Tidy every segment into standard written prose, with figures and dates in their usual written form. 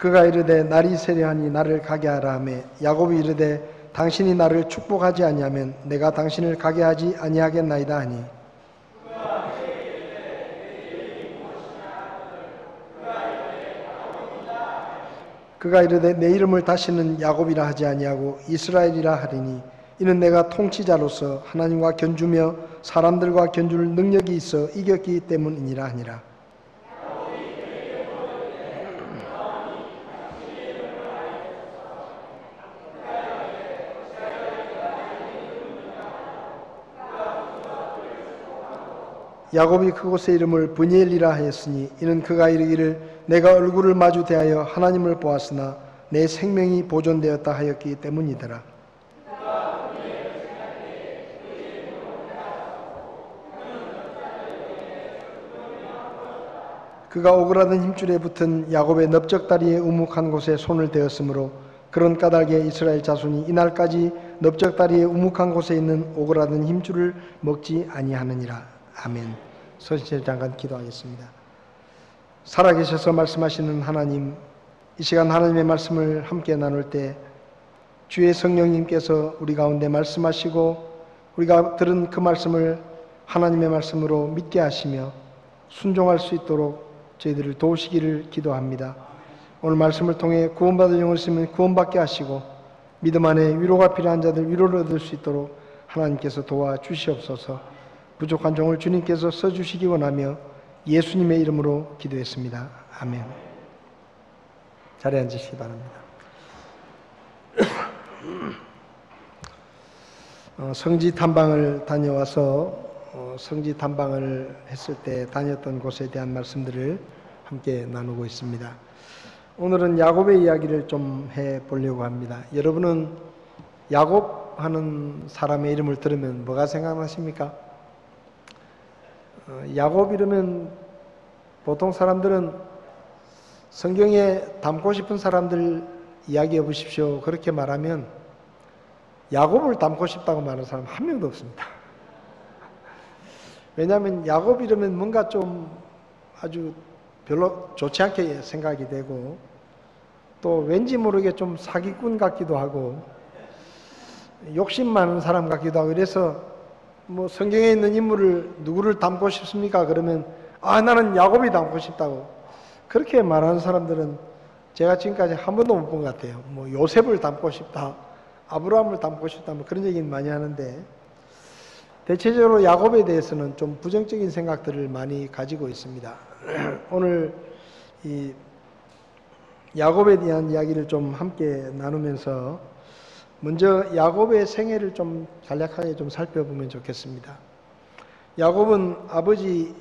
그가 이르되 날이 세려하니 나를 가게 하라 하며 야곱이 이르되 당신이 나를 축복하지 아니하면 내가 당신을 가게 하지 아니하겠나이다 하니 그가 이르되 내 이름을 다시는 야곱이라 하지 아니하고 이스라엘이라 하리니 이는 내가 통치자로서 하나님과 견주며 사람들과 견줄 능력이 있어 이겼기 때문이니라 하니라. 야곱이 그곳의 이름을 브니엘이라 하였으니 이는 그가 이르기를 내가 얼굴을 마주 대하여 하나님을 보았으나 내 생명이 보존되었다 하였기 때문이더라. 그가 오그라든 힘줄에 붙은 야곱의 넓적다리의 우묵한 곳에 손을 대었으므로 그런 까닭에 이스라엘 자손이 이날까지 넓적다리의 우묵한 곳에 있는 오그라든 힘줄을 먹지 아니하느니라. 아멘. 서신실 잠깐 기도하겠습니다. 살아계셔서 말씀하시는 하나님, 이 시간 하나님의 말씀을 함께 나눌 때 주의 성령님께서 우리 가운데 말씀하시고 우리가 들은 그 말씀을 하나님의 말씀으로 믿게 하시며 순종할 수 있도록 저희들을 도우시기를 기도합니다. 오늘 말씀을 통해 구원받을 영을 쓰면 구원받게 하시고 믿음 안에 위로가 필요한 자들 위로를 얻을 수 있도록 하나님께서 도와주시옵소서. 부족한 종을 주님께서 써주시기 원하며 예수님의 이름으로 기도했습니다. 아멘. 자리에 앉으시기 바랍니다. 성지 탐방을 다녀와서 성지 탐방을 했을 때 다녔던 곳에 대한 말씀들을 함께 나누고 있습니다. 오늘은 야곱의 이야기를 좀 해보려고 합니다. 여러분은 야곱 하는 사람의 이름을 들으면 뭐가 생각나십니까? 야곱 이러면 보통 사람들은 성경에 담고 싶은 사람들 이야기해 보십시오. 그렇게 말하면 야곱을 담고 싶다고 말하는 사람 한 명도 없습니다. 왜냐하면 야곱 이러면 뭔가 좀 아주 별로 좋지 않게 생각이 되고 또 왠지 모르게 좀 사기꾼 같기도 하고 욕심 많은 사람 같기도 하고 이래서 뭐 성경에 있는 인물을 누구를 닮고 싶습니까? 그러면 나는 야곱이 닮고 싶다고 그렇게 말하는 사람들은 제가 지금까지 한 번도 못 본 것 같아요. 뭐 요셉을 닮고 싶다, 아브라함을 닮고 싶다 뭐 그런 얘기는 많이 하는데 대체적으로 야곱에 대해서는 좀 부정적인 생각들을 많이 가지고 있습니다. 오늘 이 야곱에 대한 이야기를 좀 함께 나누면서 먼저 야곱의 생애를 좀 간략하게 좀 살펴보면 좋겠습니다. 야곱은 아버지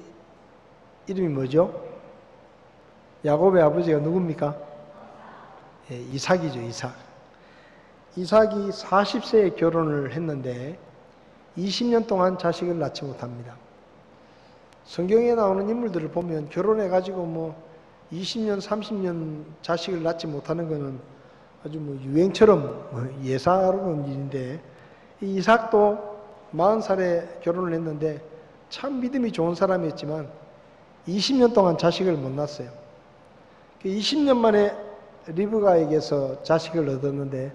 이름이 뭐죠? 야곱의 아버지가 누굽니까? 이삭이죠. 이삭이 40세에 결혼을 했는데 20년 동안 자식을 낳지 못합니다. 성경에 나오는 인물들을 보면 결혼해가지고 뭐 20년, 30년 자식을 낳지 못하는 것은 아주 뭐 유행처럼 예사로운 일인데 이 이삭도 40살에 결혼을 했는데 참 믿음이 좋은 사람이었지만 20년 동안 자식을 못 낳았어요. 20년 만에 리브가에게서 자식을 얻었는데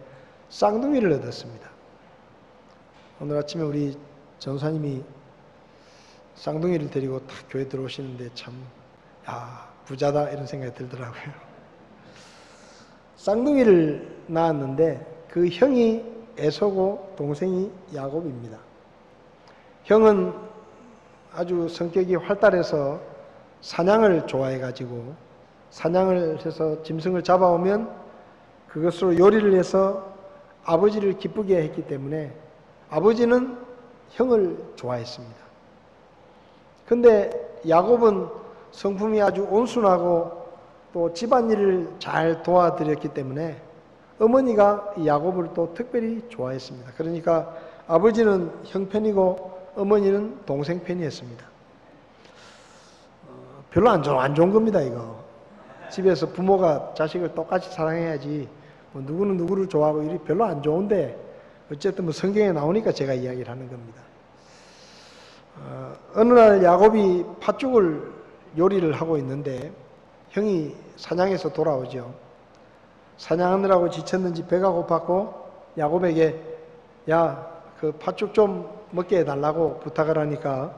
쌍둥이를 얻었습니다. 오늘 아침에 우리 전사님이 쌍둥이를 데리고 딱 교회 들어오시는데 참 부자다 이런 생각이 들더라고요. 쌍둥이를 낳았는데 그 형이 에서고 동생이 야곱입니다. 형은 아주 성격이 활달해서 사냥을 좋아해가지고 사냥을 해서 짐승을 잡아오면 그것으로 요리를 해서 아버지를 기쁘게 했기 때문에 아버지는 형을 좋아했습니다. 근데 야곱은 성품이 아주 온순하고 또 집안일을 잘 도와드렸기 때문에 어머니가 야곱을 또 특별히 좋아했습니다. 그러니까 아버지는 형 편이고 어머니는 동생 편이었습니다. 별로 안 좋은 겁니다, 이거. 집에서 부모가 자식을 똑같이 사랑해야지 뭐 누구는 누구를 좋아하고 이리 별로 안 좋은데 어쨌든 뭐 성경에 나오니까 제가 이야기를 하는 겁니다. 어느 날 야곱이 팥죽을 요리를 하고 있는데 형이 사냥해서 돌아오죠. 사냥하느라고 지쳤는지 배가 고팠고 야곱에게 야, 그 팥죽 좀 먹게 해달라고 부탁을 하니까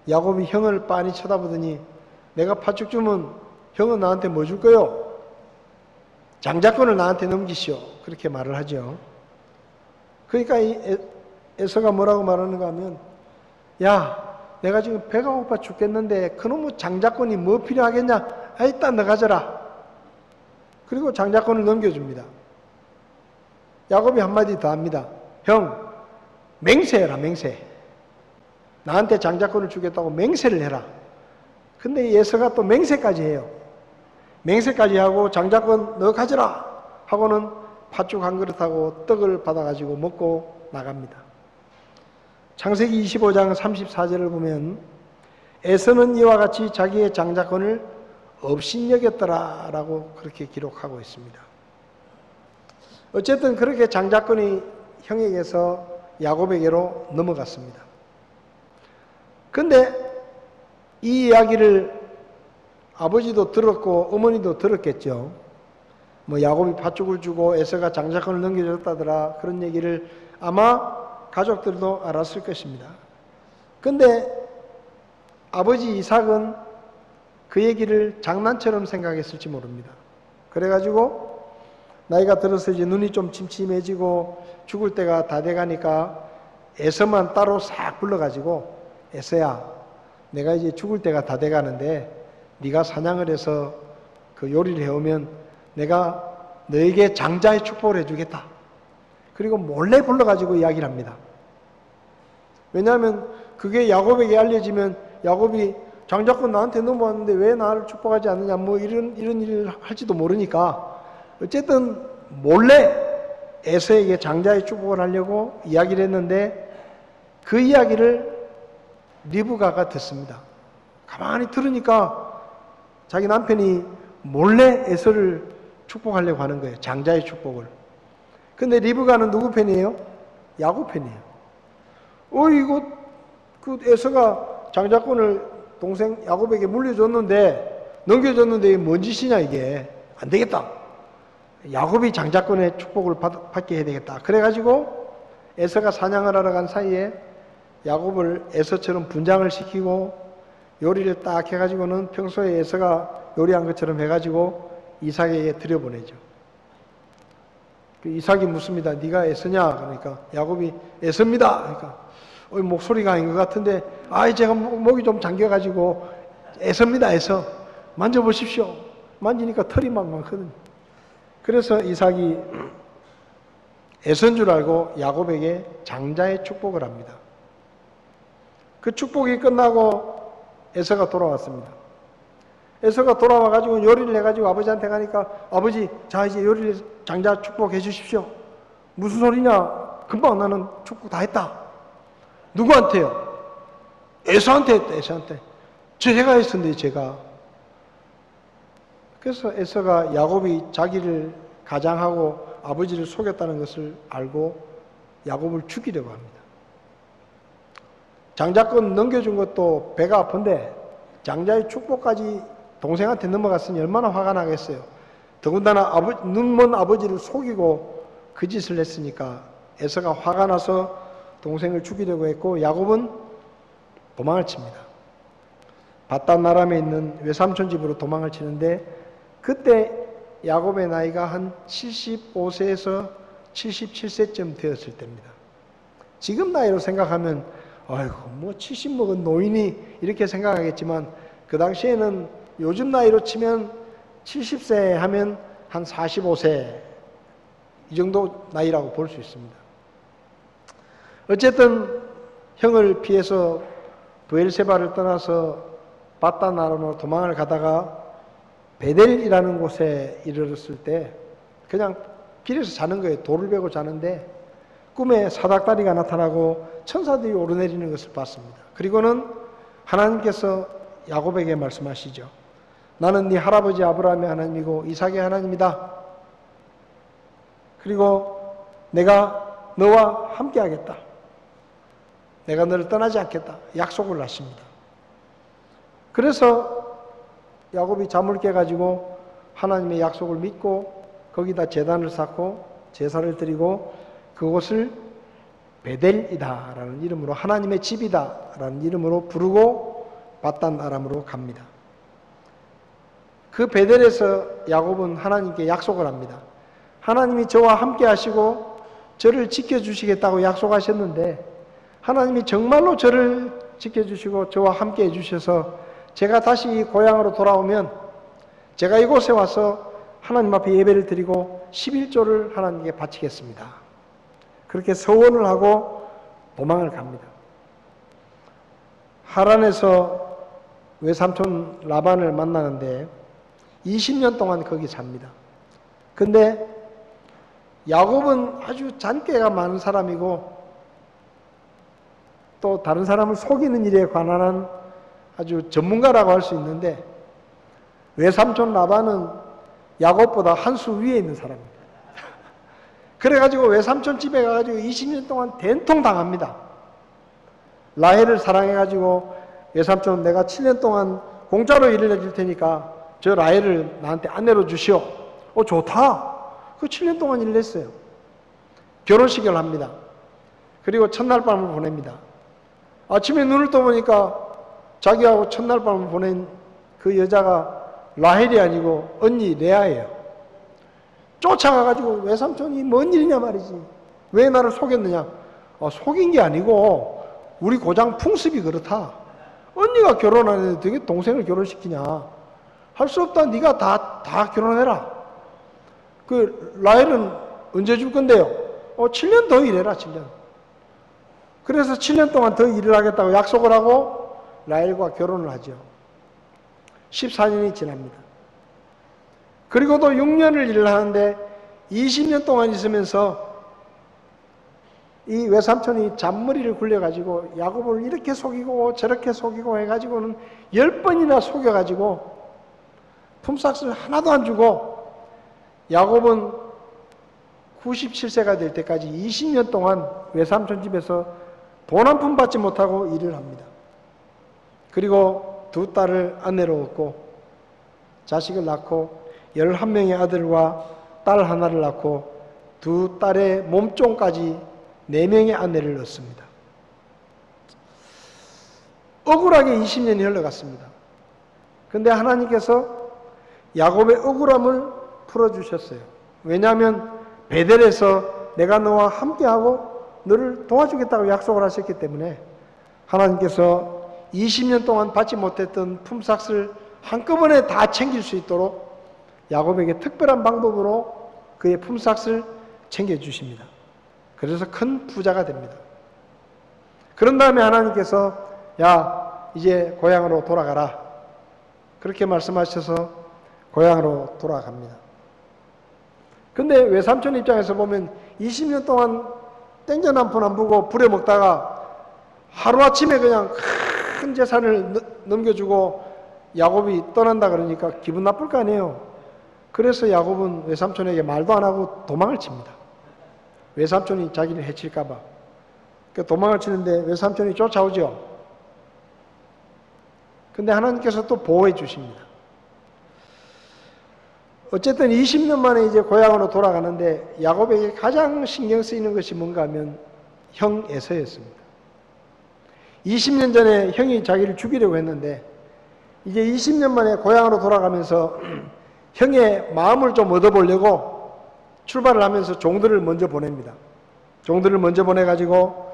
야곱이 형을 빤히 쳐다보더니 내가 팥죽 주면 형은 나한테 뭐 줄 거요? 장자권을 나한테 넘기시오. 그렇게 말을 하죠. 그러니까 이 에서가 뭐라고 말하는가 하면 야, 내가 지금 배가 고파 죽겠는데 그놈의 장자권이 뭐 필요하겠냐? 아, 일단 너 가져라. 그리고 장자권을 넘겨줍니다. 야곱이 한마디 더 합니다. 형, 맹세해라, 맹세. 나한테 장자권을 주겠다고 맹세를 해라. 근데 에서가 또 맹세까지 해요. 맹세까지 하고 장자권 너 가져라 하고는 팥죽 한 그릇하고 떡을 받아가지고 먹고 나갑니다. 창세기 25장 34절을 보면 에서는 이와 같이 자기의 장자권을 업신여겼더라 라고 그렇게 기록하고 있습니다. 어쨌든 그렇게 장자권이 형에게서 야곱에게로 넘어갔습니다. 근데 이 이야기를 아버지도 들었고 어머니도 들었겠죠. 뭐 야곱이 팥죽을 주고 에서가 장자권을 넘겨줬다더라 그런 얘기를 아마 가족들도 알았을 것입니다. 근데 아버지 이삭은 그 얘기를 장난처럼 생각했을지 모릅니다. 그래가지고 나이가 들어서 이제 눈이 좀 침침해지고 죽을 때가 다 돼가니까 에서만 따로 싹 불러가지고 에서야, 내가 이제 죽을 때가 다 돼가는데 네가 사냥을 해서 그 요리를 해오면 내가 너에게 장자의 축복을 해주겠다. 그리고 몰래 불러가지고 이야기를 합니다. 왜냐하면 그게 야곱에게 알려지면 야곱이 장자권 나한테 넘어왔는데 왜 나를 축복하지 않느냐 뭐 이런 일을 할지도 모르니까 어쨌든 몰래 에서에게 장자의 축복을 하려고 이야기를 했는데 그 이야기를 리브가가 듣습니다. 가만히 들으니까 자기 남편이 몰래 에서를 축복하려고 하는 거예요. 장자의 축복을. 근데 리브가는 누구 편이에요? 야곱 편이에요. 이거 그 에서가 장자권을 동생 야곱에게 물려줬는데 넘겨줬는데 이게 뭔 짓이냐 이게. 안 되겠다. 야곱이 장자권의 축복을 받게 해야 되겠다. 그래가지고 에서가 사냥을 하러 간 사이에 야곱을 에서처럼 분장을 시키고 요리를 딱 해가지고는 평소에 에서가 요리한 것처럼 해가지고 이삭에게 들여보내죠. 이삭이 묻습니다. 네가 에서냐? 그러니까 야곱이 에서입니다. 그러니까 목소리가 아닌 것 같은데 제가 목이 좀 잠겨가지고 에서입니다. 에서. 만져보십시오. 만지니까 털이 막 많거든요. 그래서 이삭이 에서인 줄 알고 야곱에게 장자의 축복을 합니다. 그 축복이 끝나고 에서가 돌아왔습니다. 에서가 돌아와가지고 요리를 해가지고 아버지한테 가니까 아버지, 자 이제 요리를 장자 축복해 주십시오. 무슨 소리냐? 금방 나는 축복 다 했다. 누구한테요? 에서한테 했다. 에서한테. 제가 했었는데 제가. 그래서 에서가 야곱이 자기를 가장하고 아버지를 속였다는 것을 알고 야곱을 죽이려고 합니다. 장자권 넘겨준 것도 배가 아픈데 장자의 축복까지 동생한테 넘어갔으니 얼마나 화가 나겠어요. 더군다나 눈먼 아버지를 속이고 그 짓을 했으니까 에서가 화가 나서 동생을 죽이려고 했고 야곱은 도망을 칩니다. 바단 아람에 있는 외삼촌 집으로 도망을 치는데 그때 야곱의 나이가 한 75세에서 77세쯤 되었을 때입니다. 지금 나이로 생각하면 아이고 뭐 70 먹은 노인이 이렇게 생각하겠지만 그 당시에는 요즘 나이로 치면 70세 하면 한 45세 이 정도 나이라고 볼 수 있습니다. 어쨌든 형을 피해서 브엘세바를 떠나서 바단 아람으로 도망을 가다가 베델이라는 곳에 이르렀을 때 그냥 길에서 자는 거예요. 돌을 베고 자는데 꿈에 사닥다리가 나타나고 천사들이 오르내리는 것을 봤습니다. 그리고는 하나님께서 야곱에게 말씀하시죠. 나는 네 할아버지 아브라함의 하나님이고 이삭의 하나님이다. 그리고 내가 너와 함께 하겠다. 내가 너를 떠나지 않겠다. 약속을 하십니다. 그래서 야곱이 잠을 깨가지고 하나님의 약속을 믿고 거기다 제단을 쌓고 제사를 드리고 그곳을 베델이다 라는 이름으로, 하나님의 집이다 라는 이름으로 부르고 바단 아람으로 갑니다. 그 베델에서 야곱은 하나님께 약속을 합니다. 하나님이 저와 함께 하시고 저를 지켜주시겠다고 약속하셨는데 하나님이 정말로 저를 지켜주시고 저와 함께 해주셔서 제가 다시 이 고향으로 돌아오면 제가 이곳에 와서 하나님 앞에 예배를 드리고 11조를 하나님께 바치겠습니다. 그렇게 서원을 하고 도망을 갑니다. 하란에서 외삼촌 라반을 만나는데 20년 동안 거기 삽니다. 근데 야곱은 아주 잔꾀가 많은 사람이고 또 다른 사람을 속이는 일에 관한 아주 전문가라고 할 수 있는데 외삼촌 라반은 야곱보다 한 수 위에 있는 사람입니다. 그래가지고 외삼촌 집에 가가지고 20년 동안 된통 당합니다. 라헬을 사랑해가지고 외삼촌 내가 7년 동안 공짜로 일을 해줄 테니까 저 라헬을 나한테 아내로 주시오. 좋다. 그 7년 동안 일을 했어요. 결혼식을 합니다. 그리고 첫날 밤을 보냅니다. 아침에 눈을 떠보니까 자기하고 첫날 밤을 보낸 그 여자가 라헬이 아니고 언니 레아예요. 쫓아가가지고 외삼촌이 뭔 일이냐 말이지. 왜 나를 속였느냐. 속인 게 아니고 우리 고장 풍습이 그렇다. 언니가 결혼 안 해도 되게 동생을 결혼시키냐. 할 수 없다. 네가 다 결혼해라. 그 라헬은 언제 줄 건데요? 7년 더 일해라. 7년. 그래서 7년 동안 더 일을 하겠다고 약속을 하고 라헬과 결혼을 하죠. 14년이 지납니다. 그리고도 6년을 일을 하는데 20년 동안 있으면서 이 외삼촌이 잔머리를 굴려가지고 야곱을 이렇게 속이고 저렇게 속이고 해가지고는 10번이나 속여가지고 품삯을 하나도 안 주고 야곱은 97세가 될 때까지 20년 동안 외삼촌 집에서 돈 한 푼 받지 못하고 일을 합니다. 그리고 2 딸을 아내로 얻고 자식을 낳고 11명의 아들과 딸 하나를 낳고 2 딸의 몸종까지 4명의 아내를 낳습니다. 억울하게 20년이 흘러갔습니다. 그런데 하나님께서 야곱의 억울함을 풀어주셨어요. 왜냐하면 베델에서 내가 너와 함께하고 너를 도와주겠다고 약속을 하셨기 때문에 하나님께서 20년 동안 받지 못했던 품삯을 한꺼번에 다 챙길 수 있도록 야곱에게 특별한 방법으로 그의 품삯을 챙겨주십니다. 그래서 큰 부자가 됩니다. 그런 다음에 하나님께서 야 이제 고향으로 돌아가라 그렇게 말씀하셔서 고향으로 돌아갑니다. 근데 외삼촌 입장에서 보면 20년 동안 땡전 한 푼 안 부고 부려먹다가 하루아침에 그냥 큰 재산을 넘겨주고 야곱이 떠난다 그러니까 기분 나쁠 거 아니에요. 그래서 야곱은 외삼촌에게 말도 안 하고 도망을 칩니다. 외삼촌이 자기를 해칠까 봐. 도망을 치는데 외삼촌이 쫓아오죠. 근데 하나님께서 또 보호해 주십니다. 어쨌든 20년 만에 이제 고향으로 돌아가는데 야곱에게 가장 신경 쓰이는 것이 뭔가 하면 형 에서였습니다. 20년 전에 형이 자기를 죽이려고 했는데 이제 20년 만에 고향으로 돌아가면서 형의 마음을 좀 얻어보려고 출발을 하면서 종들을 먼저 보냅니다. 종들을 먼저 보내가지고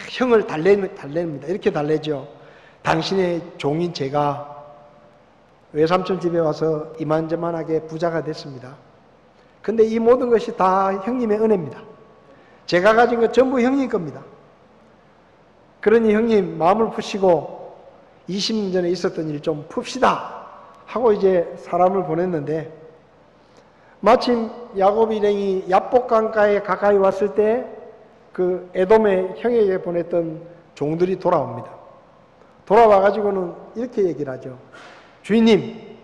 형을 달래입니다. 이렇게 달래죠. 당신의 종인 제가 외삼촌 집에 와서 이만저만하게 부자가 됐습니다. 근데 이 모든 것이 다 형님의 은혜입니다. 제가 가진 것 전부 형님 겁니다. 그러니 형님 마음을 푸시고 20년 전에 있었던 일 좀 풉시다 하고 이제 사람을 보냈는데 마침 야곱 일행이 야복강가에 가까이 왔을 때 그 에돔의 형에게 보냈던 종들이 돌아옵니다. 돌아와가지고는 이렇게 얘기를 하죠. 주인님,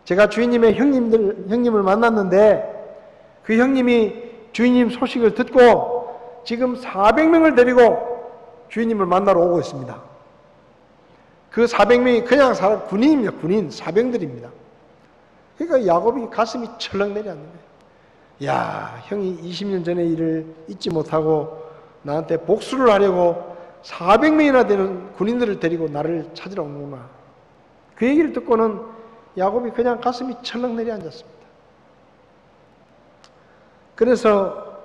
제가 주인님의 형님을 만났는데 그 형님이 주인님 소식을 듣고 지금 400명을 데리고 주인님을 만나러 오고 있습니다. 그 400명이 그냥 군인입니다. 군인, 사병들입니다. 그러니까 야곱이 가슴이 철렁 내려앉는 거예요. 야, 형이 20년 전의 일을 잊지 못하고 나한테 복수를 하려고 400명이나 되는 군인들을 데리고 나를 찾으러 오는구나. 그 얘기를 듣고는 야곱이 그냥 가슴이 철렁 내려앉았습니다. 그래서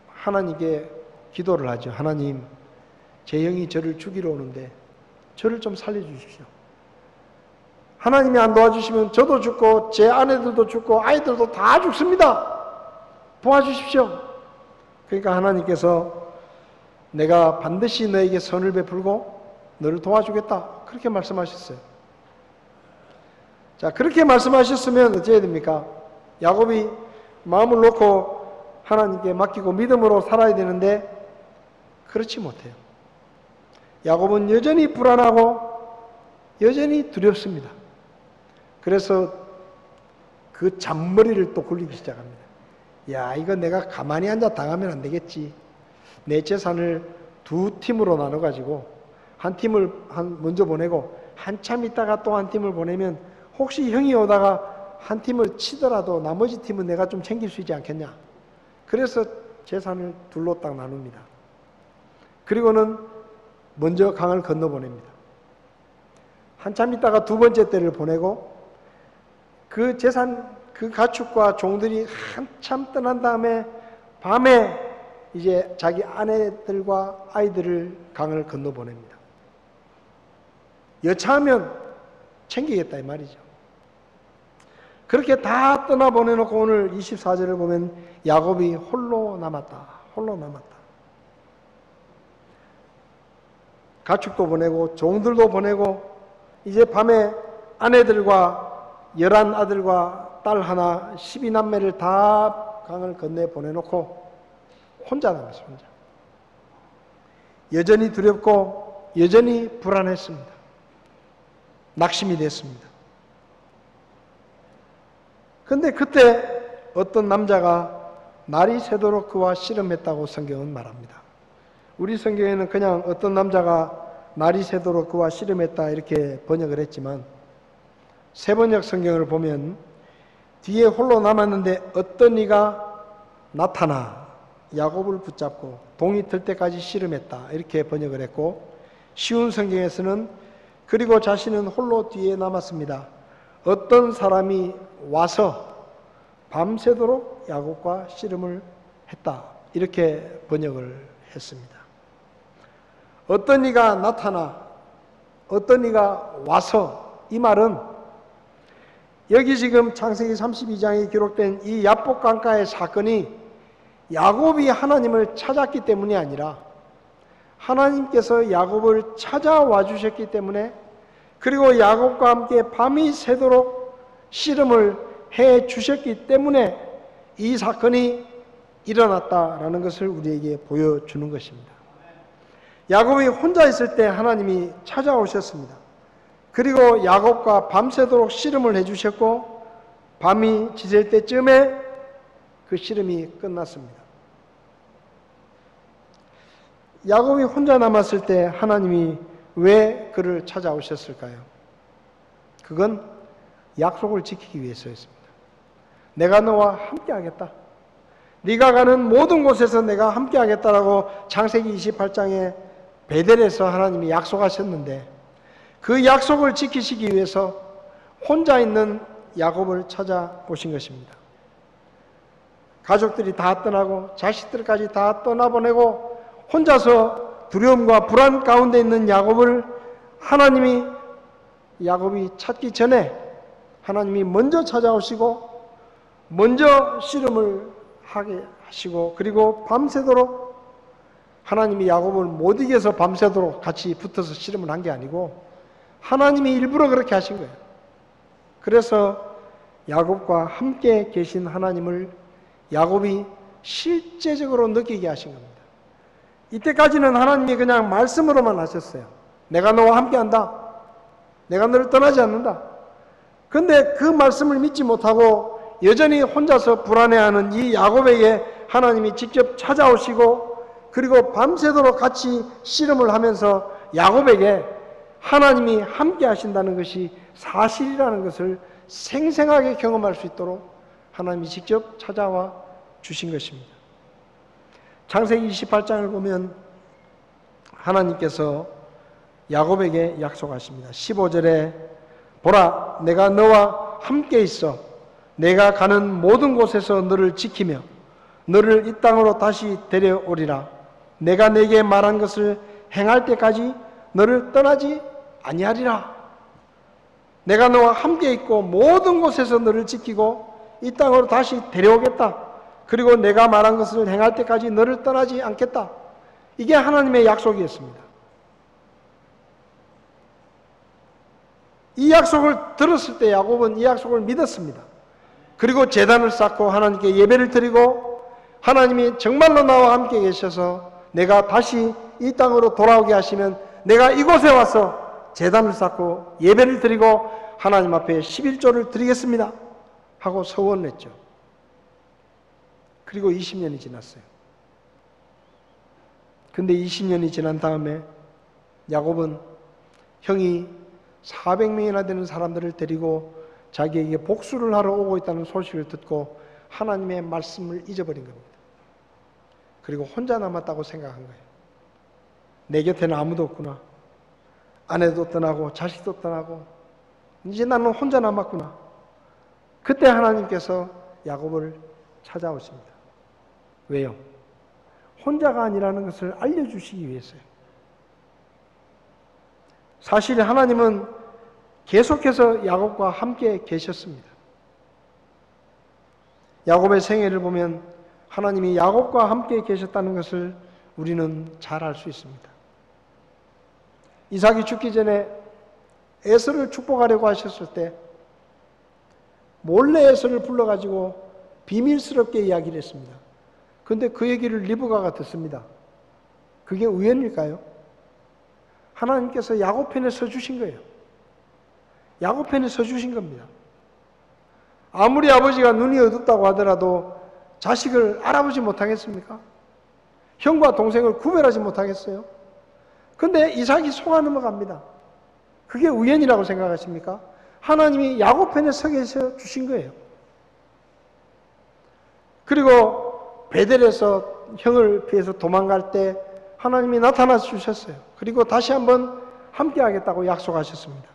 하나님께 기도를 하죠. 하나님, 제 형이 저를 죽이러 오는데 저를 좀 살려주십시오. 하나님이 안 도와주시면 저도 죽고 제 아내들도 죽고 아이들도 다 죽습니다. 도와주십시오. 그러니까 하나님께서 내가 반드시 너에게 선을 베풀고 너를 도와주겠다. 그렇게 말씀하셨어요. 자, 그렇게 말씀하셨으면 어찌해야 됩니까? 야곱이 마음을 놓고 하나님께 맡기고 믿음으로 살아야 되는데 그렇지 못해요. 야곱은 여전히 불안하고 여전히 두렵습니다. 그래서 그 잔머리를 또 굴리기 시작합니다. 야, 이거 내가 가만히 앉아 당하면 안 되겠지. 내 재산을 두 팀으로 나눠가지고 한 팀을 먼저 보내고 한참 있다가 또 한 팀을 보내면 혹시 형이 오다가 한 팀을 치더라도 나머지 팀은 내가 좀 챙길 수 있지 않겠냐. 그래서 재산을 둘로 딱 나눕니다. 그리고는 먼저 강을 건너보냅니다. 한참 있다가 두 번째 때를 보내고 그 재산, 그 가축과 종들이 한참 떠난 다음에 밤에 이제 자기 아내들과 아이들을 강을 건너보냅니다. 여차하면 챙기겠다 이 말이죠. 그렇게 다 떠나보내놓고 오늘 24절을 보면 야곱이 홀로 남았다. 홀로 남았다. 가축도 보내고 종들도 보내고 이제 밤에 아내들과 11아들과 딸 하나 12남매를 다 강을 건네 보내놓고 혼자 남았어요. 혼자. 여전히 두렵고 여전히 불안했습니다. 낙심이 됐습니다. 근데 그때 어떤 남자가 날이 새도록 그와 씨름했다고 성경은 말합니다. 우리 성경에는 그냥 어떤 남자가 날이 새도록 그와 씨름했다 이렇게 번역을 했지만 세번역 성경을 보면 뒤에 홀로 남았는데 어떤 이가 나타나 야곱을 붙잡고 동이 들 때까지 씨름했다 이렇게 번역을 했고 쉬운 성경에서는 그리고 자신은 홀로 뒤에 남았습니다. 어떤 사람이 와서 밤새도록 야곱과 씨름을 했다 이렇게 번역을 했습니다. 어떤 이가 나타나 어떤 이가 와서 이 말은 여기 지금 창세기 32장에 기록된 이 야복 강가의 사건이 야곱이 하나님을 찾았기 때문이 아니라 하나님께서 야곱을 찾아와 주셨기 때문에 그리고 야곱과 함께 밤이 새도록 씨름을 해 주셨기 때문에 이 사건이 일어났다라는 것을 우리에게 보여주는 것입니다. 야곱이 혼자 있을 때 하나님이 찾아오셨습니다. 그리고 야곱과 밤새도록 씨름을 해주셨고 밤이 지ser 때쯤에 그 씨름이 끝났습니다. 야곱이 혼자 남았을 때 하나님이 왜 그를 찾아오셨을까요? 그건 약속을 지키기 위해서였습니다. 내가 너와 함께하겠다. 네가 가는 모든 곳에서 내가 함께하겠다라고 창세기 28장에 베델에서 하나님이 약속하셨는데 그 약속을 지키시기 위해서 혼자 있는 야곱을 찾아오신 것입니다. 가족들이 다 떠나고 자식들까지 다 떠나보내고 혼자서 두려움과 불안 가운데 있는 야곱을 하나님이 야곱이 찾기 전에 하나님이 먼저 찾아오시고 먼저 씨름을 하게 하시고 그리고 밤새도록 하나님이 야곱을 못 이겨서 밤새도록 같이 붙어서 씨름을 한 게 아니고 하나님이 일부러 그렇게 하신 거예요. 그래서 야곱과 함께 계신 하나님을 야곱이 실제적으로 느끼게 하신 겁니다. 이때까지는 하나님이 그냥 말씀으로만 하셨어요. 내가 너와 함께한다. 내가 너를 떠나지 않는다. 그런데 그 말씀을 믿지 못하고 여전히 혼자서 불안해하는 이 야곱에게 하나님이 직접 찾아오시고 그리고 밤새도록 같이 씨름을 하면서 야곱에게 하나님이 함께 하신다는 것이 사실이라는 것을 생생하게 경험할 수 있도록 하나님이 직접 찾아와 주신 것입니다. 창세기 28장을 보면 하나님께서 야곱에게 약속하십니다. 15절에 보라, 내가 너와 함께 있어 내가 가는 모든 곳에서 너를 지키며 너를 이 땅으로 다시 데려오리라. 내가 내게 말한 것을 행할 때까지 너를 떠나지 아니하리라. 내가 너와 함께 있고 모든 곳에서 너를 지키고 이 땅으로 다시 데려오겠다. 그리고 내가 말한 것을 행할 때까지 너를 떠나지 않겠다. 이게 하나님의 약속이었습니다. 이 약속을 들었을 때 야곱은 이 약속을 믿었습니다. 그리고 제단을 쌓고 하나님께 예배를 드리고 하나님이 정말로 나와 함께 계셔서 내가 다시 이 땅으로 돌아오게 하시면 내가 이곳에 와서 제단을 쌓고 예배를 드리고 하나님 앞에 11조를 드리겠습니다 하고 서원을 했죠. 그리고 20년이 지났어요. 근데 20년이 지난 다음에 야곱은 형이 400명이나 되는 사람들을 데리고 자기에게 복수를 하러 오고 있다는 소식을 듣고 하나님의 말씀을 잊어버린 겁니다. 그리고 혼자 남았다고 생각한 거예요. 내 곁에는 아무도 없구나. 아내도 떠나고 자식도 떠나고 이제 나는 혼자 남았구나. 그때 하나님께서 야곱을 찾아오십니다. 왜요? 혼자가 아니라는 것을 알려주시기 위해서요. 사실 하나님은 계속해서 야곱과 함께 계셨습니다. 야곱의 생애를 보면 하나님이 야곱과 함께 계셨다는 것을 우리는 잘 알 수 있습니다. 이삭이 죽기 전에 에서를 축복하려고 하셨을 때 몰래 에서를 불러가지고 비밀스럽게 이야기를 했습니다. 그런데 그 얘기를 리브가가 듣습니다. 그게 우연일까요? 하나님께서 야곱 편에 서주신 거예요. 야곱 편에 서주신 겁니다. 아무리 아버지가 눈이 어둡다고 하더라도 자식을 알아보지 못하겠습니까? 형과 동생을 구별하지 못하겠어요? 근데 이삭이 속아 넘어갑니다. 그게 우연이라고 생각하십니까? 하나님이 야곱 편에 서게 해서 주신 거예요. 그리고 베델에서 형을 피해서 도망갈 때 하나님이 나타나 주셨어요. 그리고 다시 한번 함께 하겠다고 약속하셨습니다.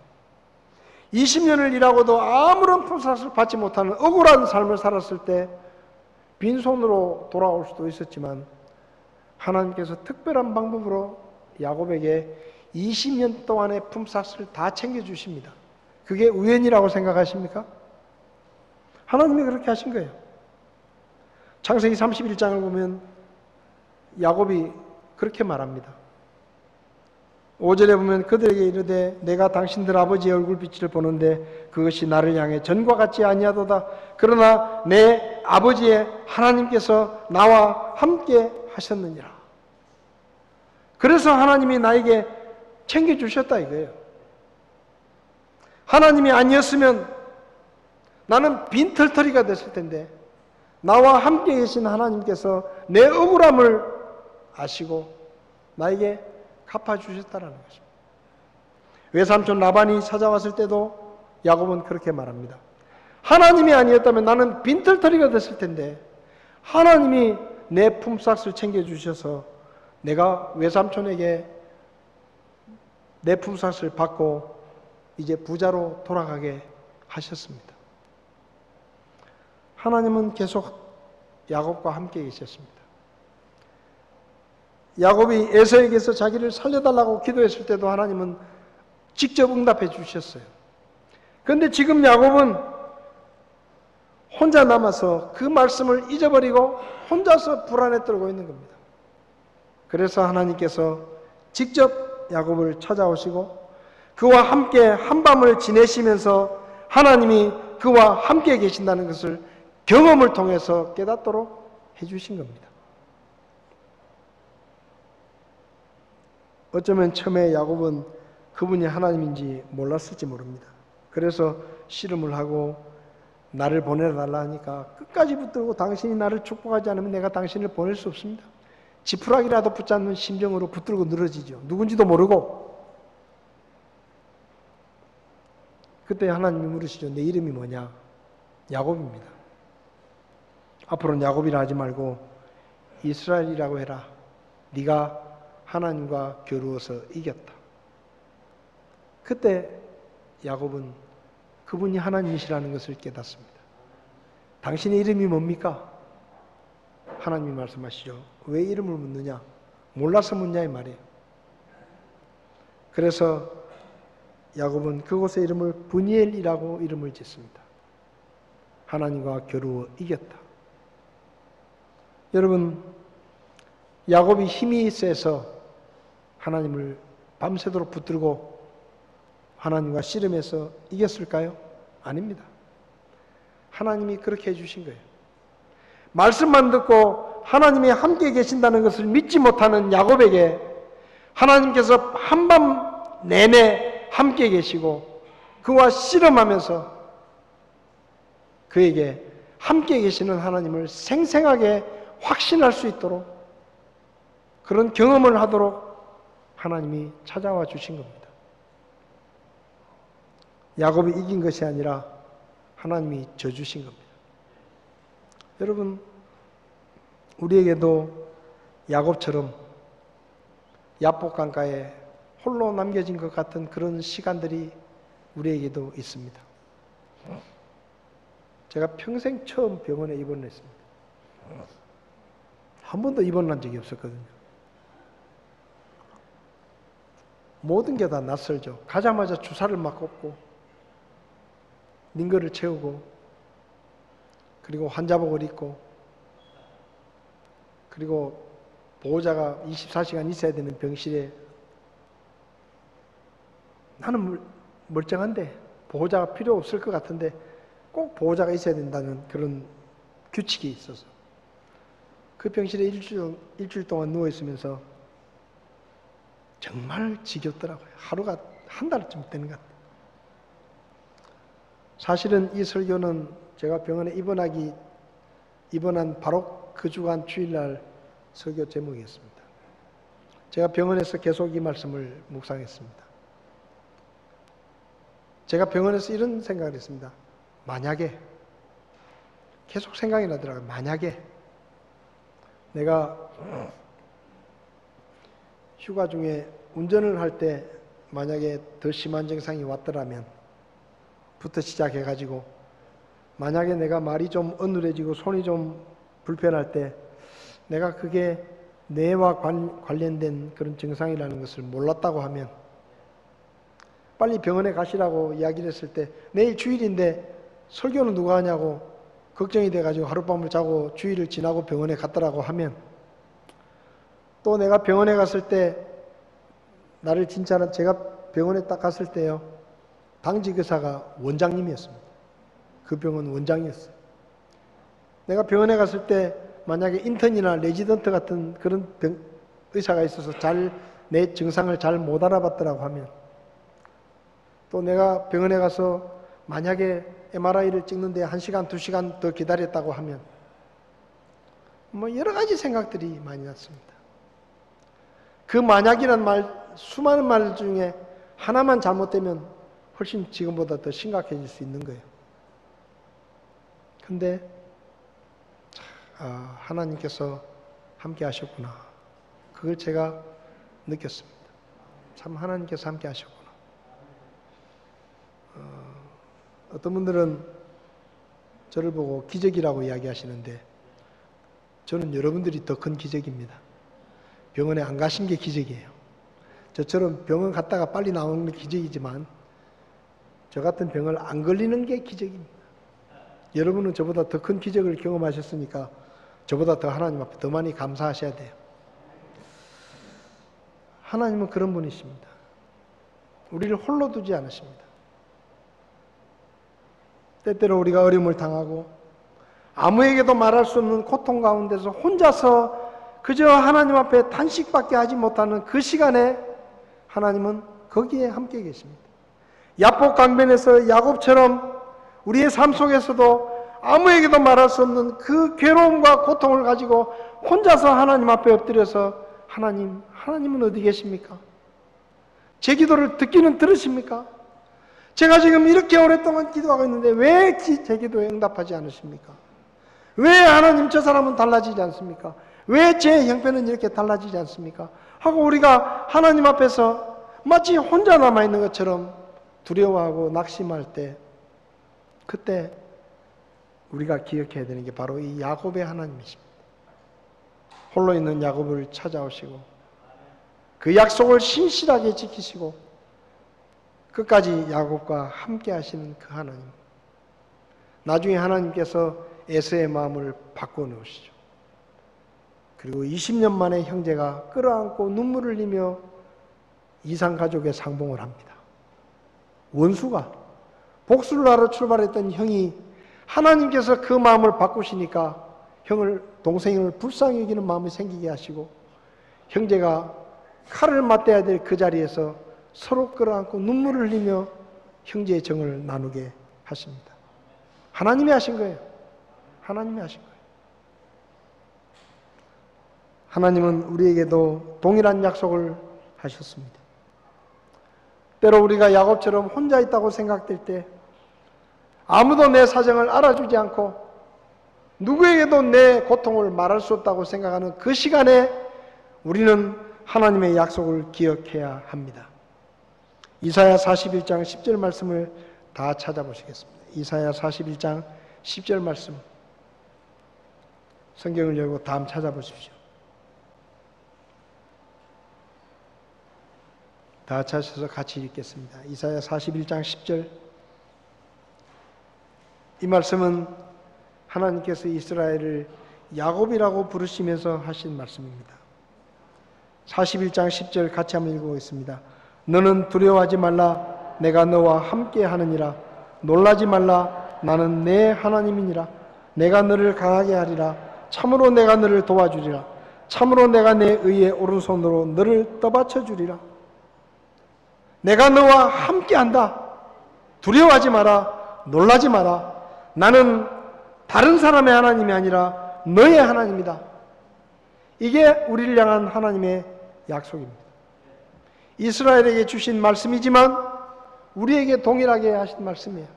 20년을 일하고도 아무런 품삯을 받지 못하는 억울한 삶을 살았을 때 빈손으로 돌아올 수도 있었지만 하나님께서 특별한 방법으로 야곱에게 20년 동안의 품삯을 다 챙겨주십니다. 그게 우연이라고 생각하십니까? 하나님이 그렇게 하신 거예요. 창세기 31장을 보면 야곱이 그렇게 말합니다. 5절에 보면 그들에게 이르되 내가 당신들 아버지의 얼굴빛을 보는데 그것이 나를 향해 전과 같지 아니하도다. 그러나 내 아버지의 하나님께서 나와 함께 하셨느니라. 그래서 하나님이 나에게 챙겨주셨다 이거예요. 하나님이 아니었으면 나는 빈털터리가 됐을 텐데 나와 함께 계신 하나님께서 내 억울함을 아시고 나에게 갚아주셨다는 것입니다. 외삼촌 라반이 찾아왔을 때도 야곱은 그렇게 말합니다. 하나님이 아니었다면 나는 빈털터리가 됐을 텐데 하나님이 내 품삯을 챙겨주셔서 내가 외삼촌에게 내 품삯을 받고 이제 부자로 돌아가게 하셨습니다. 하나님은 계속 야곱과 함께 계셨습니다. 야곱이 에서에게서 자기를 살려달라고 기도했을 때도 하나님은 직접 응답해 주셨어요. 그런데 지금 야곱은 혼자 남아서 그 말씀을 잊어버리고 혼자서 불안에 떨고 있는 겁니다. 그래서 하나님께서 직접 야곱을 찾아오시고 그와 함께 한밤을 지내시면서 하나님이 그와 함께 계신다는 것을 경험을 통해서 깨닫도록 해주신 겁니다. 어쩌면 처음에 야곱은 그분이 하나님인지 몰랐을지 모릅니다. 그래서 씨름을 하고 나를 보내달라 하니까 끝까지 붙들고 당신이 나를 축복하지 않으면 내가 당신을 보낼 수 없습니다. 지푸라기라도 붙잡는 심정으로 붙들고 늘어지죠. 누군지도 모르고. 그때 하나님이 물으시죠. 내 이름이 뭐냐? 야곱입니다. 앞으로는 야곱이라 하지 말고 이스라엘이라고 해라. 네가 하나님과 겨루어서 이겼다. 그때 야곱은 그분이 하나님이시라는 것을 깨닫습니다. 당신의 이름이 뭡니까? 하나님이 말씀하시죠. 왜 이름을 묻느냐? 몰라서 묻냐 이 말이에요. 그래서 야곱은 그곳의 이름을 브니엘이라고 이름을 짓습니다. 하나님과 겨루어 이겼다. 여러분, 야곱이 힘이 세서 하나님을 밤새도록 붙들고 하나님과 씨름해서 이겼을까요? 아닙니다. 하나님이 그렇게 해주신 거예요. 말씀만 듣고 하나님이 함께 계신다는 것을 믿지 못하는 야곱에게 하나님께서 한밤 내내 함께 계시고 그와 씨름하면서 그에게 함께 계시는 하나님을 생생하게 확신할 수 있도록 그런 경험을 하도록 하나님이 찾아와 주신 겁니다. 야곱이 이긴 것이 아니라 하나님이 져주신 겁니다. 여러분, 우리에게도 야곱처럼 야복강가에 홀로 남겨진 것 같은 그런 시간들이 우리에게도 있습니다. 제가 평생 처음 병원에 입원을 했습니다. 한 번도 입원한 적이 없었거든요. 모든 게 다 낯설죠. 가자마자 주사를 막 꽂고 링거를 채우고 그리고 환자복을 입고 그리고 보호자가 24시간 있어야 되는 병실에 나는 멀쩡한데 보호자가 필요 없을 것 같은데 꼭 보호자가 있어야 된다는 그런 규칙이 있어서 그 병실에 일주일 동안 누워있으면서 정말 지겹더라고요. 하루가 한 달쯤 되는 것 같아요. 사실은 이 설교는 제가 병원에 입원한 바로 그 주간 주일날 설교 제목이었습니다. 제가 병원에서 계속 이 말씀을 묵상했습니다. 제가 병원에서 이런 생각을 했습니다. 만약에 계속 생각이 나더라고요. 만약에 내가 휴가 중에 운전을 할 때 만약에 더 심한 증상이 왔더라면 부터 시작해가지고 만약에 내가 말이 좀 어눌해지고 손이 좀 불편할 때 내가 그게 뇌와 관련된 그런 증상이라는 것을 몰랐다고 하면 빨리 병원에 가시라고 이야기를 했을 때 내일 주일인데 설교는 누가 하냐고 걱정이 돼가지고 하룻밤을 자고 주일을 지나고 병원에 갔더라고 하면 또 내가 병원에 갔을 때 나를 진찰한 제가 병원에 딱 갔을 때요 당직 의사가 원장님이었습니다. 그 병원 원장이었어요. 내가 병원에 갔을 때 만약에 인턴이나 레지던트 같은 그런 의사가 있어서 내 증상을 잘 못 알아봤더라고 하면 또 내가 병원에 가서 만약에 MRI를 찍는데 1시간, 2시간 더 기다렸다고 하면 뭐 여러 가지 생각들이 많이 났습니다. 그 만약이란 말, 수많은 말 중에 하나만 잘못되면 훨씬 지금보다 더 심각해질 수 있는 거예요. 근데 하나님께서 함께 하셨구나. 그걸 제가 느꼈습니다. 참 하나님께서 함께 하셨구나. 어떤 분들은 저를 보고 기적이라고 이야기하시는데 저는 여러분들이 더 큰 기적입니다. 병원에 안 가신 게 기적이에요. 저처럼 병원 갔다가 빨리 나오는 게 기적이지만 저 같은 병을 안 걸리는 게 기적입니다. 여러분은 저보다 더 큰 기적을 경험하셨으니까 저보다 더 하나님 앞에 더 많이 감사하셔야 돼요. 하나님은 그런 분이십니다. 우리를 홀로 두지 않으십니다. 때때로 우리가 어려움을 당하고 아무에게도 말할 수 없는 고통 가운데서 혼자서 그저 하나님 앞에 단식밖에 하지 못하는 그 시간에 하나님은 거기에 함께 계십니다. 야복 강변에서 야곱처럼 우리의 삶 속에서도 아무에게도 말할 수 없는 그 괴로움과 고통을 가지고 혼자서 하나님 앞에 엎드려서 하나님은 어디 계십니까? 제 기도를 듣기는 들으십니까? 제가 지금 이렇게 오랫동안 기도하고 있는데 왜 제 기도에 응답하지 않으십니까? 왜 하나님 저 사람은 달라지지 않습니까? 왜 제 형편은 이렇게 달라지지 않습니까? 하고 우리가 하나님 앞에서 마치 혼자 남아있는 것처럼 두려워하고 낙심할 때, 그때 우리가 기억해야 되는 게 바로 이 야곱의 하나님이십니다. 홀로 있는 야곱을 찾아오시고 그 약속을 신실하게 지키시고 끝까지 야곱과 함께 하시는 그 하나님. 나중에 하나님께서 에서의 마음을 바꿔놓으시죠. 그리고 20년 만에 형제가 끌어안고 눈물을 흘리며 이상가족의 상봉을 합니다. 원수가 복수를 하러 출발했던 형이 하나님께서 그 마음을 바꾸시니까 동생을 불쌍히 여기는 마음이 생기게 하시고 형제가 칼을 맞대야 될 그 자리에서 서로 끌어안고 눈물을 흘리며 형제의 정을 나누게 하십니다. 하나님이 하신 거예요. 하나님이 하신 거예요. 하나님은 우리에게도 동일한 약속을 하셨습니다. 때로 우리가 야곱처럼 혼자 있다고 생각될 때, 아무도 내 사정을 알아주지 않고 누구에게도 내 고통을 말할 수 없다고 생각하는 그 시간에 우리는 하나님의 약속을 기억해야 합니다. 이사야 41장 10절 말씀을 다 찾아보시겠습니다. 이사야 41장 10절 말씀, 성경을 열고 다음 찾아보십시오. 다 찾아서 같이 읽겠습니다. 이사야 41장 10절. 이 말씀은 하나님께서 이스라엘을 야곱이라고 부르시면서 하신 말씀입니다. 41장 10절 같이 한번 읽어보겠습니다. 너는 두려워하지 말라. 내가 너와 함께 하느니라. 놀라지 말라. 나는 내 하나님이니라. 내가 너를 강하게 하리라. 참으로 내가 너를 도와주리라. 참으로 내가 내 의의 오른손으로 너를 떠받쳐 주리라. 내가 너와 함께 한다. 두려워하지 마라. 놀라지 마라. 나는 다른 사람의 하나님이 아니라 너의 하나님이다. 이게 우리를 향한 하나님의 약속입니다. 이스라엘에게 주신 말씀이지만 우리에게 동일하게 하신 말씀이에요.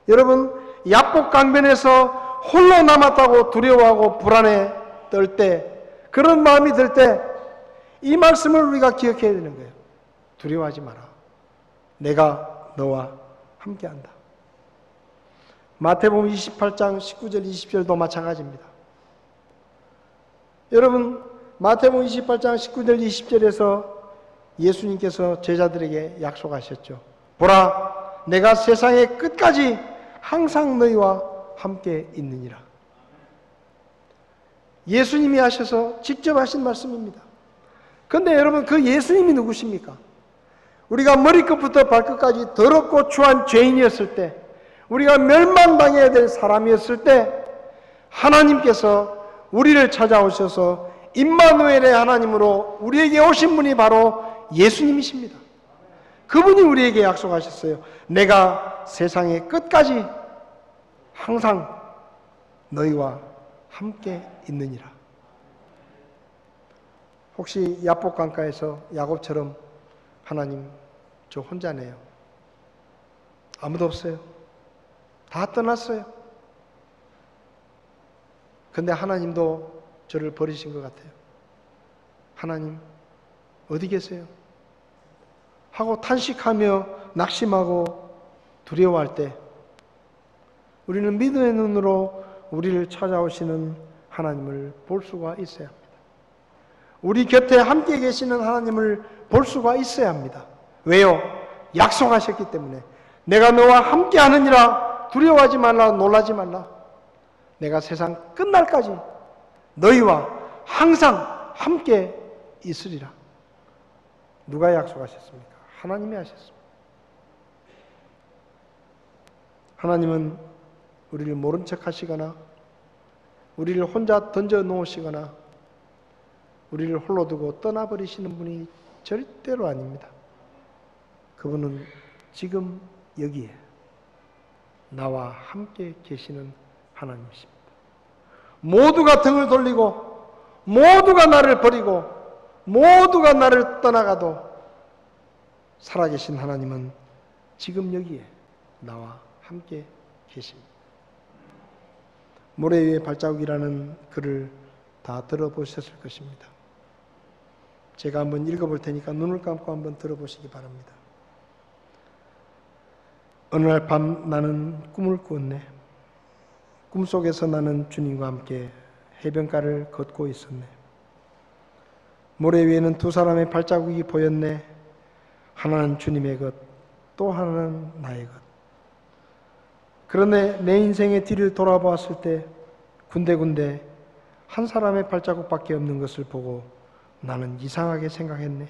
여러분, 야복 강변에서 홀로 남았다고 두려워하고 불안해 떨 때, 그런 마음이 들 때 이 말씀을 우리가 기억해야 되는 거예요. 두려워하지 마라. 내가 너와 함께한다. 마태복음 28장 19절 20절도 마찬가지입니다. 여러분, 마태복음 28장 19절 20절에서 예수님께서 제자들에게 약속하셨죠. 보라, 내가 세상의 끝까지 항상 너희와 함께 있느니라. 예수님이 하셔서 직접 하신 말씀입니다. 그런데 여러분, 그 예수님이 누구십니까? 우리가 머리끝부터 발끝까지 더럽고 추한 죄인이었을 때, 우리가 멸망당해야 될 사람이었을 때 하나님께서 우리를 찾아오셔서 임마누엘의 하나님으로 우리에게 오신 분이 바로 예수님이십니다. 그분이 우리에게 약속하셨어요. 내가 세상의 끝까지 항상 너희와 함께 있느니라. 혹시 야복 강가에서 야곱처럼 하나님, 저 혼자네요. 아무도 없어요. 다 떠났어요. 근데 하나님도 저를 버리신 것 같아요. 하나님, 어디 계세요? 하고 탄식하며 낙심하고 두려워할 때 우리는 믿음의 눈으로 우리를 찾아오시는 하나님을 볼 수가 있어야 합니다. 우리 곁에 함께 계시는 하나님을 볼 수가 있어야 합니다. 왜요? 약속하셨기 때문에. 내가 너와 함께 하느니라. 두려워하지 말라. 놀라지 말라. 내가 세상 끝날까지 너희와 항상 함께 있으리라. 누가 약속하셨습니까? 하나님이 하셨습니다. 하나님은 우리를 모른 척 하시거나 우리를 혼자 던져 놓으시거나 우리를 홀로 두고 떠나버리시는 분이 절대로 아닙니다. 그분은 지금 여기에 나와 함께 계시는 하나님이십니다. 모두가 등을 돌리고 모두가 나를 버리고 모두가 나를 떠나가도 살아계신 하나님은 지금 여기에 나와 함께 계십니다. 모래 위의 발자국이라는 글을 다 들어보셨을 것입니다. 제가 한번 읽어볼 테니까 눈을 감고 한번 들어보시기 바랍니다. 어느 날 밤 나는 꿈을 꾸었네. 꿈속에서 나는 주님과 함께 해변가를 걷고 있었네. 모래 위에는 두 사람의 발자국이 보였네. 하나는 주님의 것, 또 하나는 나의 것. 그런데 내 인생의 뒤를 돌아보았을 때 군데군데 한 사람의 발자국밖에 없는 것을 보고 나는 이상하게 생각했네.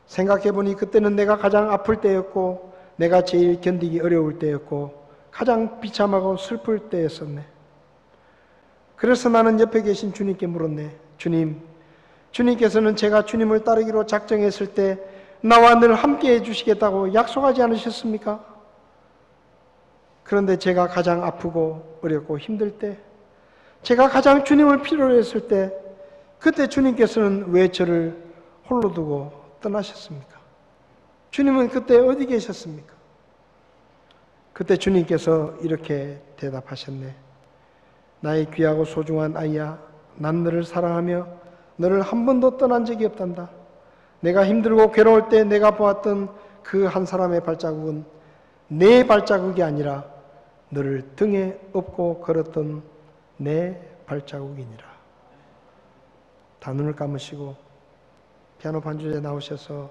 생각해보니 그때는 내가 가장 아플 때였고 내가 제일 견디기 어려울 때였고 가장 비참하고 슬플 때였었네. 그래서 나는 옆에 계신 주님께 물었네. 주님께서는 제가 주님을 따르기로 작정했을 때 나와 늘 함께 해주시겠다고 약속하지 않으셨습니까? 그런데 제가 가장 아프고 어렵고 힘들 때, 제가 가장 주님을 필요로 했을 때, 그때 주님께서는 왜 저를 홀로 두고 떠나셨습니까? 주님은 그때 어디 계셨습니까? 그때 주님께서 이렇게 대답하셨네. 나의 귀하고 소중한 아이야, 난 너를 사랑하며 너를 한 번도 떠난 적이 없단다. 내가 힘들고 괴로울 때 내가 보았던 그 한 사람의 발자국은 내 발자국이 아니라 너를 등에 업고 걸었던 내 발자국이니라. 다 눈을 감으시고 피아노 반주에 나오셔서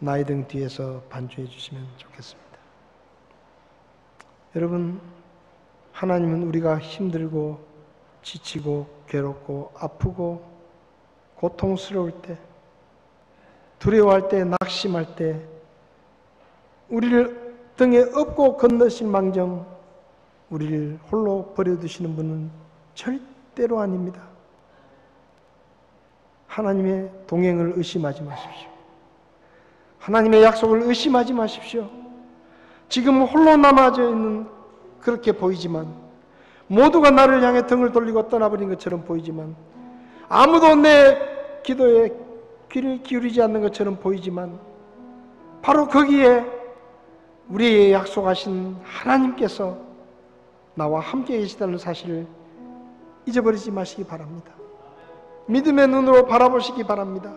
나의 등 뒤에서 반주해 주시면 좋겠습니다. 여러분, 하나님은 우리가 힘들고 지치고 괴롭고 아프고 고통스러울 때, 두려워할 때, 낙심할 때 우리를 등에 업고 건너신 망정 우리를 홀로 버려두시는 분은 절대로 아닙니다. 하나님의 동행을 의심하지 마십시오. 하나님의 약속을 의심하지 마십시오. 지금 홀로 남아져 있는, 그렇게 보이지만, 모두가 나를 향해 등을 돌리고 떠나버린 것처럼 보이지만, 아무도 내 기도에 귀를 기울이지 않는 것처럼 보이지만, 바로 거기에 우리의 약속하신 하나님께서 나와 함께 계시다는 사실을 잊어버리지 마시기 바랍니다. 믿음의 눈으로 바라보시기 바랍니다.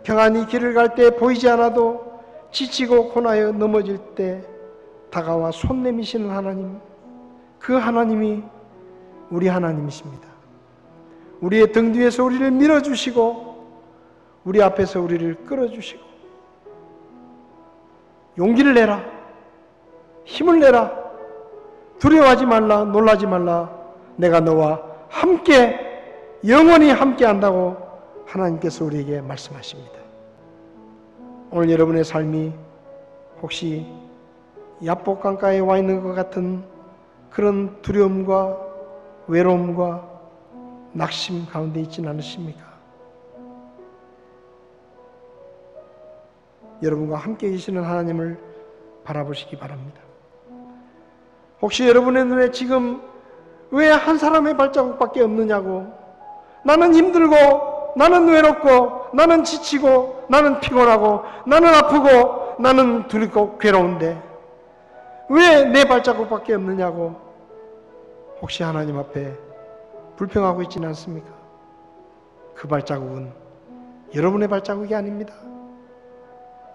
평안히 길을 갈 때 보이지 않아도 지치고 고나여 넘어질 때 다가와 손 내미시는 하나님, 그 하나님이 우리 하나님이십니다. 우리의 등 뒤에서 우리를 밀어주시고 우리 앞에서 우리를 끌어주시고 용기를 내라, 힘을 내라, 두려워하지 말라, 놀라지 말라, 내가 너와 함께 영원히 함께 한다고 하나님께서 우리에게 말씀하십니다. 오늘 여러분의 삶이 혹시 야복강가에 와 있는 것 같은 그런 두려움과 외로움과 낙심 가운데 있지는 않으십니까? 여러분과 함께 계시는 하나님을 바라보시기 바랍니다. 혹시 여러분의 눈에 지금 왜 한 사람의 발자국밖에 없느냐고, 나는 힘들고 나는 외롭고 나는 지치고 나는 피곤하고 나는 아프고 나는 두렵고 괴로운데 왜 내 발자국밖에 없느냐고 혹시 하나님 앞에 불평하고 있지는 않습니까? 그 발자국은 여러분의 발자국이 아닙니다.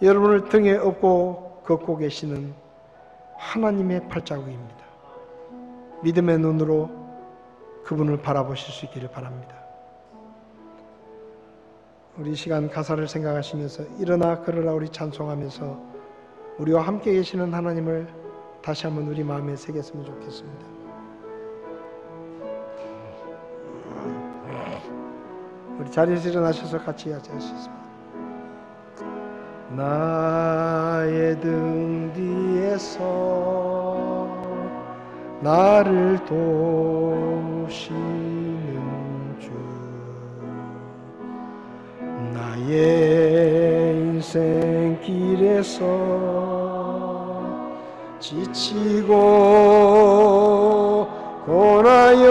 여러분을 등에 업고 걷고 계시는 하나님의 발자국입니다. 믿음의 눈으로 그분을 바라보실 수 있기를 바랍니다. 우리 시간 가사를 생각하시면서 일어나 걸으라 우리 찬송하면서 우리와 함께 계시는 하나님을 다시 한번 우리 마음에 새겼으면 좋겠습니다. 우리 자리에서 일어나셔서 같이 하시겠습니다. 나의 등 뒤에서 나를 도우시는 주, 나의 인생 길에서 지치고 고나여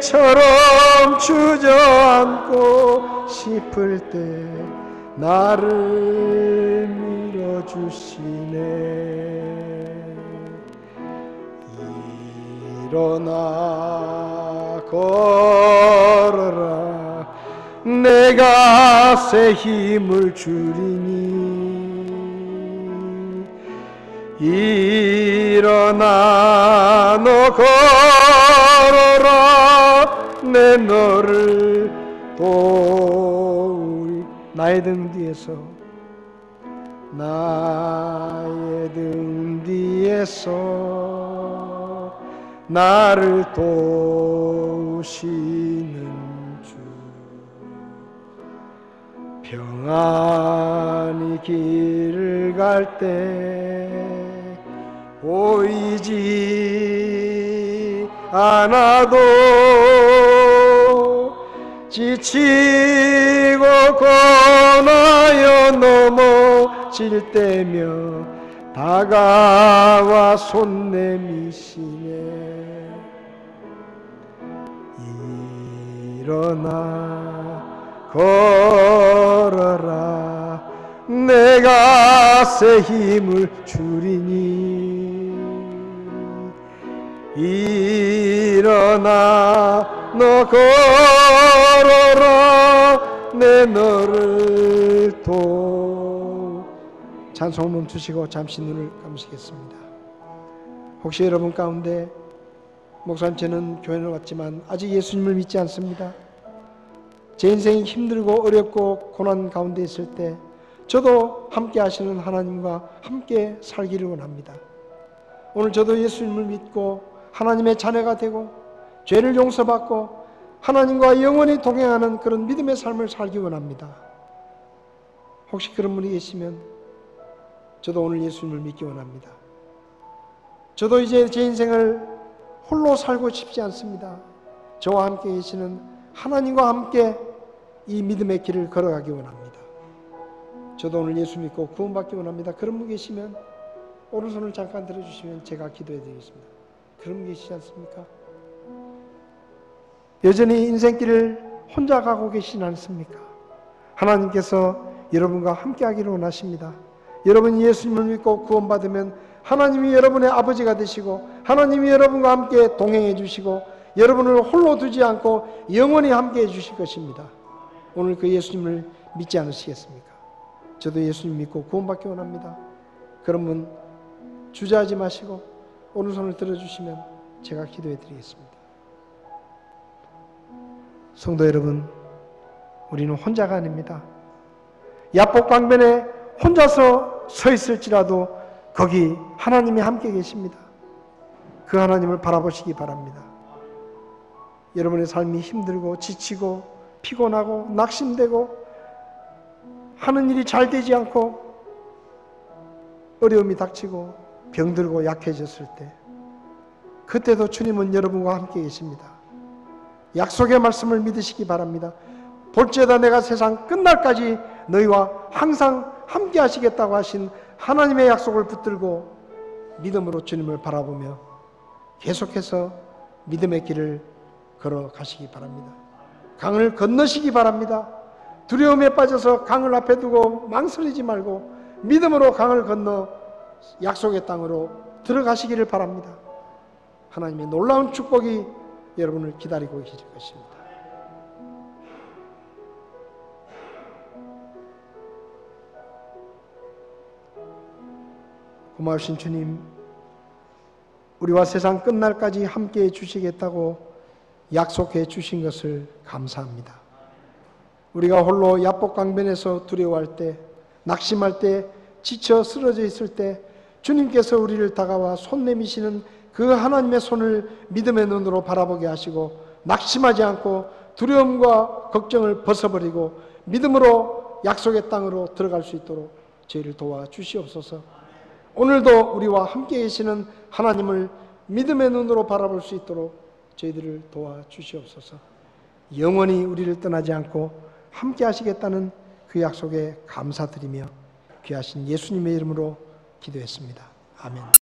매일처럼 주저앉고 싶을 때 나를 밀어주시네. 일어나 걸어라, 내가 새 힘을 주리니. 일어나 너 걸어라, 내 너를 도우리. 나의 등 뒤에서, 나의 등 뒤에서 나를 도우시는 주. 평안히 길을 갈 때 보이지 않아도 지치고 고나여 넘어질 때며 다가와 손 내미시네. 일어나 걸어라, 내가 새 힘을 주리니. 일어나 너 걸어라, 내 너를 찬송을 멈추시고 잠시 눈을 감으시겠습니다. 혹시 여러분 가운데 목사님, 저는 교회를 왔지만 아직 예수님을 믿지 않습니다. 제 인생이 힘들고 어렵고 고난 가운데 있을 때 저도 함께 하시는 하나님과 함께 살기를 원합니다. 오늘 저도 예수님을 믿고 하나님의 자녀가 되고 죄를 용서받고 하나님과 영원히 동행하는 그런 믿음의 삶을 살기 원합니다. 혹시 그런 분이 계시면 저도 오늘 예수님을 믿기 원합니다. 저도 이제 제 인생을 홀로 살고 싶지 않습니다. 저와 함께 계시는 하나님과 함께 이 믿음의 길을 걸어가기 원합니다. 저도 오늘 예수 믿고 구원받기 원합니다. 그런 분 계시면 오른손을 잠깐 들어주시면 제가 기도해 드리겠습니다. 그런 분 계시지 않습니까? 여전히 인생길을 혼자 가고 계시지 않습니까? 하나님께서 여러분과 함께 하기를 원하십니다. 여러분이 예수님을 믿고 구원받으면 하나님이 여러분의 아버지가 되시고 하나님이 여러분과 함께 동행해 주시고 여러분을 홀로 두지 않고 영원히 함께 해 주실 것입니다. 오늘 그 예수님을 믿지 않으시겠습니까? 저도 예수님 믿고 구원받기 원합니다. 그런 분 주저하지 마시고 오른손을 들어주시면 제가 기도해 드리겠습니다. 성도 여러분, 우리는 혼자가 아닙니다. 야복강변에 혼자서 서 있을지라도 거기 하나님이 함께 계십니다. 그 하나님을 바라보시기 바랍니다. 여러분의 삶이 힘들고 지치고 피곤하고 낙심되고 하는 일이 잘 되지 않고 어려움이 닥치고 병들고 약해졌을 때, 그때도 주님은 여러분과 함께 계십니다. 약속의 말씀을 믿으시기 바랍니다. 볼지어다 내가 세상 끝날까지 너희와 항상 함께 하시겠다고 하신 하나님의 약속을 붙들고 믿음으로 주님을 바라보며 계속해서 믿음의 길을 걸어가시기 바랍니다. 강을 건너시기 바랍니다. 두려움에 빠져서 강을 앞에 두고 망설이지 말고 믿음으로 강을 건너 약속의 땅으로 들어가시기를 바랍니다. 하나님의 놀라운 축복이 여러분을 기다리고 계실 것입니다. 고마우신 주님, 우리와 세상 끝날까지 함께해 주시겠다고 약속해 주신 것을 감사합니다. 우리가 홀로 야복강변에서 두려워할 때, 낙심할 때, 지쳐 쓰러져 있을 때 주님께서 우리를 다가와 손 내미시는 그 하나님의 손을 믿음의 눈으로 바라보게 하시고 낙심하지 않고 두려움과 걱정을 벗어버리고 믿음으로 약속의 땅으로 들어갈 수 있도록 저희를 도와주시옵소서. 오늘도 우리와 함께 계시는 하나님을 믿음의 눈으로 바라볼 수 있도록 저희들을 도와주시옵소서. 영원히 우리를 떠나지 않고 함께 하시겠다는 그 약속에 감사드리며 귀하신 예수님의 이름으로 기도했습니다. 아멘.